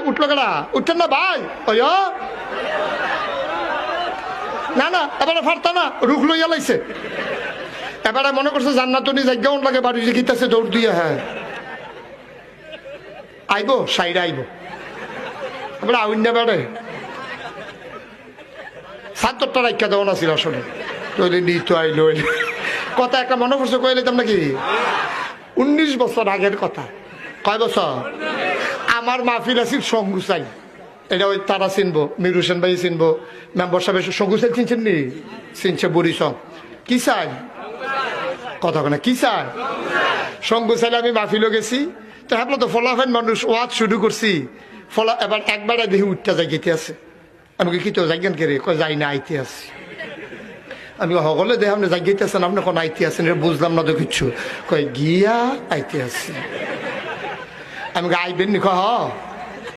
উঠলো কেনা উঠছেন না ভাই ওই না না এবারে ফারতা না রুখ লইয়া লাইছে এবারে মনে করছে জান্নাতনি জায়গাও লাগে বাড়ি যে গীতাছে দৌড় দিয়ে হ্যাঁ আইব সাইডে আইব এবারে আউন না বেড়ে ৭০টা রাখা দেওয়া না ছিল আসলে তৈরি নিত আইলো কথা একটা মনে করছে কয়ে নিতাম নাকি ১৯ বছর আগের কথা কয় বছর আমার মাহফিল আসিল সঙ্গুসাই এটা ওই তারা চিনবো মির হোসেন ভাই চিনবো মেম্বার সাহেব সঙ্গুসাই চিনছেন নি চিনছে বুড়ি সং কি চাই কথা না কি চাই সঙ্গুসাইলে আমি মাহফিলও গেছি তো হ্যাঁ তো ফলাফেন মানুষ ওয়াজ শুরু করছি ফলা এবার একবারে দেখি উঠতে যাই গেতে আছে আমি কি তো যাইগেন কে রে কয় যাই না আইতে আসি আমি সকলে দেখে আপনি জায়গাতে আছেন আপনি কোন আইতে আছেন এটা বুঝলাম না তো কিচ্ছু কয় গিয়া আইতে আসি আমি আইবেন নি হ